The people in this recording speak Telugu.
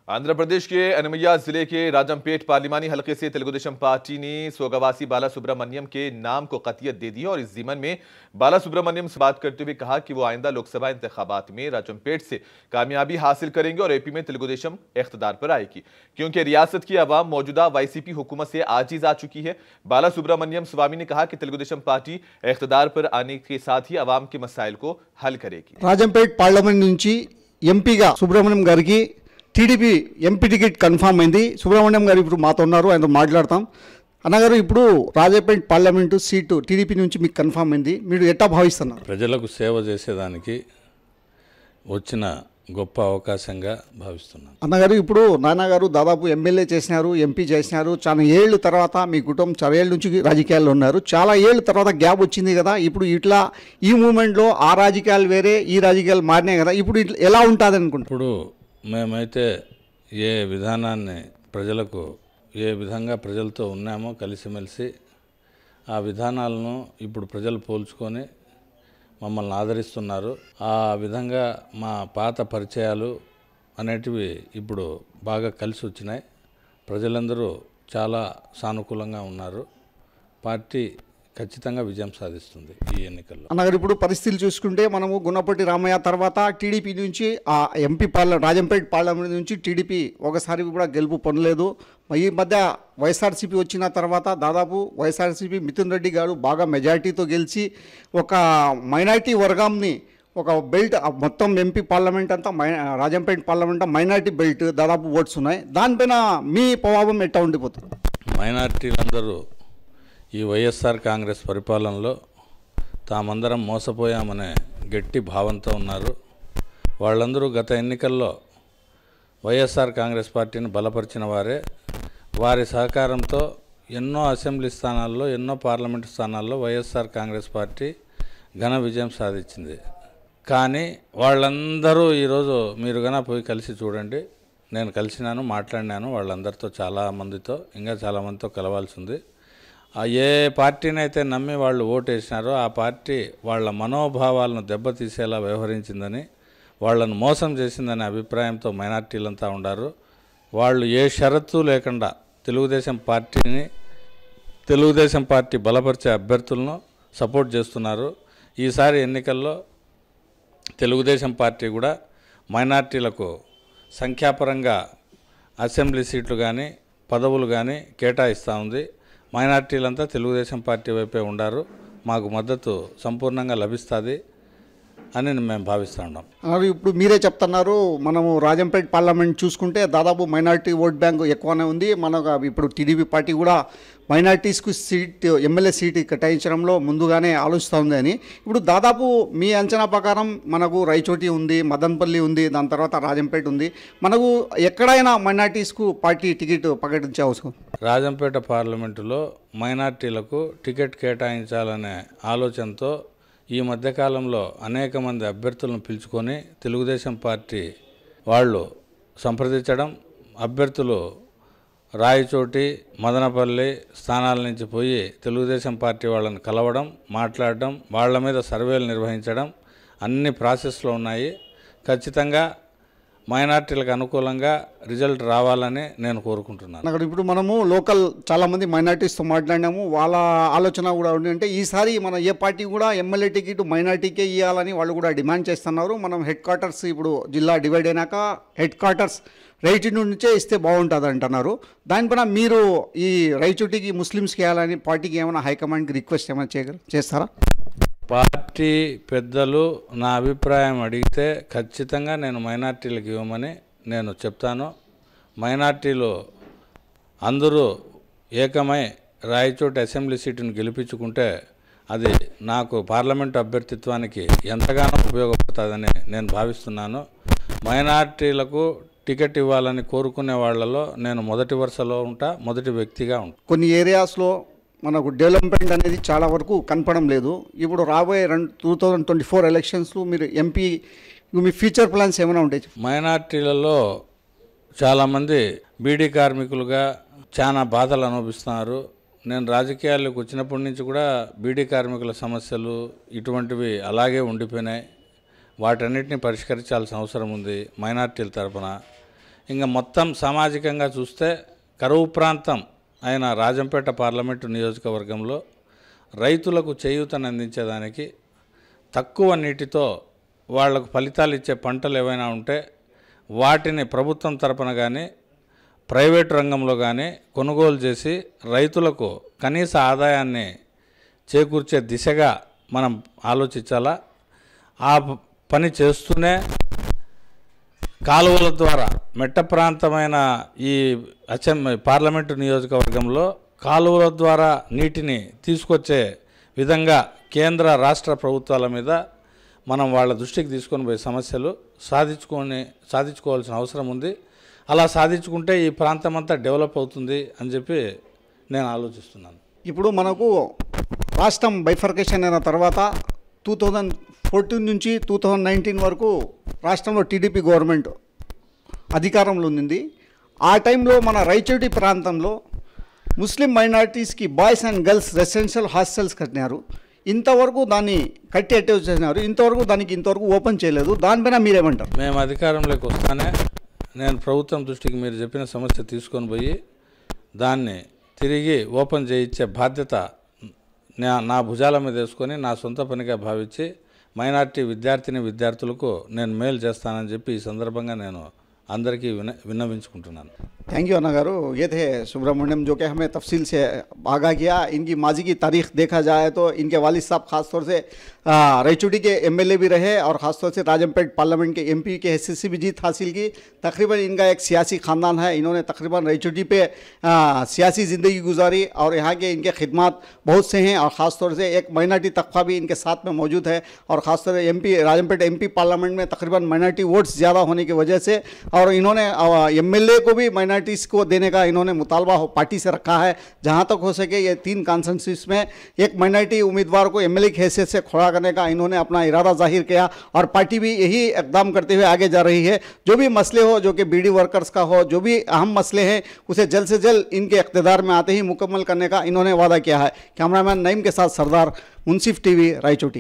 आंध्र प्रदेश के अनमैया जिले के राजमपेट पार्लिमानी हलके से तेलुगुदेशम पार्टी ने स्वर्गवासी बाला सुब्रमण्यम के नाम को कतियत दे दी और इस ज़िमन में बाला सुब्रमण्यम से बात करते हुए कहा कि वो आइंदा लोकसभा इंतखाबात में राजमपेट से कामयाबी हासिल करेंगे और एपी में तेलुगुदेशम इख्तिदार पर आएगी, क्योंकि रियासत की आवाम मौजूदा वाईसीपी हुकूमत से आजीज आ चुकी है। बाला सुब्रमण्यम स्वामी ने कहा कि तेलुगुदेशम पार्टी इख्तिदार पर आने के साथ ही आवाम के मसाइल को हल करेगी। राजमपेट पार्लमेंट నుంచి ఎంపీగా సుబ్రహ్మణ్యం గారికి టీడీపీ ఎంపీ టికెట్ కన్ఫర్మ్ అయింది। సుబ్రహ్మణ్యం గారు ఇప్పుడు మాతో ఉన్నారు, ఆయనతో మాట్లాడతాం। అన్నగారు, ఇప్పుడు రాజపేట్ పార్లమెంటు సీటు టీడీపీ నుంచి మీకు కన్ఫర్మ్ అయింది, మీరు ఎట్లా భావిస్తున్నారు? ప్రజలకు సేవ చేసేదానికి వచ్చిన గొప్ప అవకాశంగా భావిస్తున్నాను। అన్నగారు, ఇప్పుడు నాన్నగారు దాదాపు ఎమ్మెల్యే చేసినారు, ఎంపీ చేసినారు, చాలా ఏళ్ళ తర్వాత మీ కుటుంబం చాలా ఏళ్ళ నుంచి రాజకీయాల్లో ఉన్నారు, చాలా ఏళ్ళ తర్వాత గ్యాప్ వచ్చింది కదా, ఇప్పుడు ఇట్లా ఈ మూమెంట్లో ఆ రాజకీయాలు వేరే ఈ రాజకీయాలు మారినాయి కదా, ఇప్పుడు ఇట్లా ఎలా ఉంటుంది అనుకుంటున్నారు? ఇప్పుడు మేమైతే ఏ విధానాన్ని ప్రజలకు ఏ విధంగా ప్రజలతో ఉన్నామో కలిసిమెలిసి ఆ విధానాలను ఇప్పుడు ప్రజలు పోల్చుకొని మమ్మల్ని ఆదరిస్తున్నారు। ఆ విధంగా మా పాత పరిచయాలు అనేటివి ఇప్పుడు బాగా కలిసి వచ్చినాయి। ప్రజలందరూ చాలా సానుకూలంగా ఉన్నారు। పార్టీ ఖచ్చితంగా విజయం సాధిస్తుంది ఈ ఎన్నికల్లో। అన్నగారు, ఇప్పుడు పరిస్థితులు చూసుకుంటే మనము గున్నపట్టి రామయ్య తర్వాత టీడీపీ నుంచి ఆ ఎంపీ రాజంపేట పార్లమెంట్ నుంచి టీడీపీ ఒకసారి కూడా గెలుపు పొందలేదు। ఈ మధ్య వైఎస్ఆర్సీపీ వచ్చిన తర్వాత దాదాపు వైఎస్ఆర్సీపీ మిథున్ రెడ్డి గారు బాగా మెజారిటీతో గెలిచి ఒక మైనారిటీ వర్గంని ఒక బెల్ట్ మొత్తం ఎంపీ పార్లమెంట్ అంతా రాజంపేట పార్లమెంట్ మైనారిటీ బెల్ట్ దాదాపు ఓట్స్ ఉన్నాయి, దానిపైన మీ ప్రభావం ఎట్లా ఉండిపోతుంది? మైనారిటీలందరూ ఈ వైఎస్ఆర్ కాంగ్రెస్ పరిపాలనలో తామందరం మోసపోయామనే గట్టి భావంతో ఉన్నారు। వాళ్ళందరూ గత ఎన్నికల్లో వైఎస్ఆర్ కాంగ్రెస్ పార్టీని బలపరిచిన వారే। వారి సహకారంతో ఎన్నో అసెంబ్లీ స్థానాల్లో ఎన్నో పార్లమెంటు స్థానాల్లో వైఎస్ఆర్ కాంగ్రెస్ పార్టీ ఘన విజయం సాధించింది। కానీ వాళ్ళందరూ ఈరోజు మీరు గన పోయి కలిసి చూడండి, నేను కలిసినాను, మాట్లాడినాను వాళ్ళందరితో, చాలామందితో, ఇంకా చాలామందితో కలవాల్సి ఉంది। ఏ పార్టీని అయితే నమ్మి వాళ్ళు ఓటేసినారో ఆ పార్టీ వాళ్ళ మనోభావాలను దెబ్బతీసేలా వ్యవహరించిందని, వాళ్ళను మోసం చేసిందనే అభిప్రాయంతో మైనార్టీలంతా ఉన్నారు। వాళ్ళు ఏ షరతు లేకుండా తెలుగుదేశం పార్టీ బలపరిచే అభ్యర్థులను సపోర్ట్ చేస్తున్నారు। ఈసారి ఎన్నికల్లో తెలుగుదేశం పార్టీ కూడా మైనార్టీలకు సంఖ్యాపరంగా అసెంబ్లీ సీట్లు కానీ పదవులు కానీ కేటాయిస్తూ ఉంది। మైనార్టీలంతా తెలుగుదేశం పార్టీ వైపే ఉండారు, మాకు మద్దతు సంపూర్ణంగా లభిస్తుంది అని మేము భావిస్తూ ఉన్నాం। ఇప్పుడు మీరే చెప్తున్నారు, మనము రాజంపేట పార్లమెంట్ చూసుకుంటే దాదాపు మైనారిటీ ఓట్ బ్యాంక్ ఎక్కువనే ఉంది, మనకు ఇప్పుడు టీడీపీ పార్టీ కూడా మైనారిటీస్కు ఎమ్మెల్యే సీటు కేటాయించడంలో ముందుగానే ఆలోచిస్తూ ఉంది అని। ఇప్పుడు దాదాపు మీ అంచనా ప్రకారం మనకు రాయచోటి ఉంది, మదనపల్లి ఉంది, దాని తర్వాత రాజంపేట ఉంది, మనకు ఎక్కడైనా మైనారిటీస్కు పార్టీ టికెట్ ప్రకటించే అవసరం? రాజంపేట పార్లమెంటులో మైనార్టీలకు టికెట్ కేటాయించాలనే ఆలోచనతో ఈ మధ్యకాలంలో అనేక మంది అభ్యర్థులను పిలుచుకొని తెలుగుదేశం పార్టీ వాళ్ళు సంప్రదించడం, అభ్యర్థులు రాయచోటి మదనపల్లి స్థానాల నుంచి పోయి తెలుగుదేశం పార్టీ వాళ్ళని కలవడం, మాట్లాడడం, వాళ్ళ మీద సర్వేలు నిర్వహించడం అన్ని ప్రాసెస్లో ఉన్నాయి। ఖచ్చితంగా మైనార్టీలకు అనుకూలంగా రిజల్ట్ రావాలని నేను కోరుకుంటున్నాను। ఇప్పుడు మనము లోకల్ చాలామంది మైనార్టీస్తో మాట్లాడినాము, వాళ్ళ ఆలోచన కూడా ఉందంటే ఈసారి మన ఏ పార్టీ కూడా ఎమ్మెల్యే టికెట్ మైనార్టీకే ఇవ్వాలని వాళ్ళు కూడా డిమాండ్ చేస్తున్నారు। మనం హెడ్ క్వార్టర్స్ ఇప్పుడు జిల్లా డివైడ్ అయినాక హెడ్ క్వార్టర్స్ రైట్ నుంచే ఇస్తే బాగుంటుంది అంటున్నారు, దానిపైన మీరు ఈ రైచోటికి ముస్లిమ్స్కి ఇవ్వాలని పార్టీకి ఏమైనా హైకమాండ్కి రిక్వెస్ట్ ఏమైనా చేస్తారా? పార్టీ పెద్దలు నా అభిప్రాయం అడిగితే ఖచ్చితంగా నేను మైనార్టీలకు ఇవ్వమని నేను చెప్తాను। మైనార్టీలు అందరూ ఏకమై రాయచోటి అసెంబ్లీ సీటును గెలిపించుకుంటే అది నాకు పార్లమెంటు అభ్యర్థిత్వానికి ఎంతగానో ఉపయోగపడుతుందని నేను భావిస్తున్నాను। మైనార్టీలకు టికెట్ ఇవ్వాలని కోరుకునే వాళ్ళలో నేను మొదటి వరుసలో ఉంటా, మొదటి వ్యక్తిగా ఉంటా। కొన్ని ఏరియాస్లో మనకు డెవలప్మెంట్ అనేది చాలా వరకు కనపడం లేదు। ఇప్పుడు రాబోయే 2024 ఎలక్షన్స్లో మీరు ఎంపీ మీ ఫ్యూచర్ ప్లాన్స్ ఏమైనా ఉంటాయి? మైనార్టీలలో చాలామంది బీడీ కార్మికులుగా చాలా బాధలు అనుభవిస్తున్నారు। నేను రాజకీయాల్లోకి వచ్చినప్పటి నుంచి కూడా బీడీ కార్మికుల సమస్యలు ఇటువంటివి అలాగే ఉండిపోయినాయి। వాటన్నిటిని పరిష్కరించాల్సిన అవసరం ఉంది మైనార్టీల తరపున। ఇంకా మొత్తం సామాజికంగా చూస్తే కరువు ప్రాంతం అయిన రాజంపేట పార్లమెంటు నియోజకవర్గంలో రైతులకు చేయూతను అందించేదానికి తక్కువ నీటితో వాళ్లకు ఫలితాలు ఇచ్చే పంటలు ఏవైనా ఉంటే వాటిని ప్రభుత్వం తరపున కానీ ప్రైవేటు రంగంలో కానీ కొనుగోలు చేసి రైతులకు కనీస ఆదాయాన్ని చేకూర్చే దిశగా మనం ఆలోచించాలా. ఆ పని చేస్తూనే కాలువల ద్వారా మెట్ట ప్రాంతమైన ఈ పార్లమెంటు నియోజకవర్గంలో కాలువల ద్వారా నీటిని తీసుకొచ్చే విధంగా కేంద్ర రాష్ట్ర ప్రభుత్వాల మీద మనం వాళ్ళ దృష్టికి తీసుకొని పోయే సమస్యలు సాధించుకోవాల్సిన అవసరం ఉంది. అలా సాధించుకుంటే ఈ ప్రాంతం అంతా డెవలప్ అవుతుంది అని చెప్పి నేను ఆలోచిస్తున్నాను. ఇప్పుడు మనకు రాష్ట్రం బైఫర్కేషన్ అయిన తర్వాత 2014 నుంచి 2019 వరకు రాష్ట్రంలో టీడీపీ గవర్నమెంట్ అధికారంలో ఉంది. ఆ టైంలో మన రాయచోటి ప్రాంతంలో ముస్లిం మైనారిటీస్కి boys and girls residential hostels కట్టినారు. ఇంతవరకు దాన్ని కట్టి అటెచ్ చేసినారు. ఇంతవరకు ఓపెన్ చేయలేదు. దానిపైన మీరేమంటారు? మేము అధికారంలోకి వస్తానే నేను ప్రభుత్వం దృష్టికి మీరు చెప్పిన సమస్య తీసుకొని పోయి దాన్ని తిరిగి ఓపెన్ చేయించే బాధ్యత నా భుజాల మీద వేసుకొని నా సొంత పనిగా భావించి మైనారిటీ విద్యార్థులకు నేను మేలు చేస్తానని చెప్పి ఈ సందర్భంగా నేను అందరికీ విన్నవించుకుంటున్నాను. थैंक यू अन्ना गारू. ये थे सुब्रमण्यम जो कि हमें तफसील से आगाह किया. इनकी माजी की तारीख देखा जाए तो इनके वालिद साहब ख़ासतौर से रायचूटी के एमएलए भी रहे और ख़ासतौर से राजमपेट पार्लियामेंट के एमपी के हैसियत से भी जीत हासिल की. तकरीबन इनका एक सियासी ख़ानदान है. इन्होंने तकरीबन रायचूटी पे सियासी ज़िंदगी गुजारी और यहाँ के इनके खिदमात बहुत से हैं और ख़ासतौर से एक माइनॉरिटी तबका भी इनके साथ में मौजूद है. और ख़ासतौर से राजमपेट एमपी पार्लियामेंट में तकरीबन माइनॉरिटी वोट्स ज़्यादा होने की वजह से और इन्होंने एमएलए को भी माइनॉरिटीज़ को देने का इन्होंने मुतालबा पार्टी से रखा है. जहाँ तक हो सके ये 3 कॉन्स्टिट्यूंसीज में एक माइनॉरिटी उम्मीदवार को एमएलए की हैसियत से खड़ा करने का इन्होंने अपना इरादा जाहिर किया और पार्टी भी यही इकदाम करते हुए आगे जा रही है. जो भी मसले हो, जो कि बीडी वर्कर्स का हो, जो भी अहम मसले हैं उसे जल्द से जल्द इनके इख्तिदार में आते ही मुकम्मल करने का इन्होंने वादा किया है. कैमरामैन नईम के साथ सरदार, मुंसिफ टीवी, रायचोटी.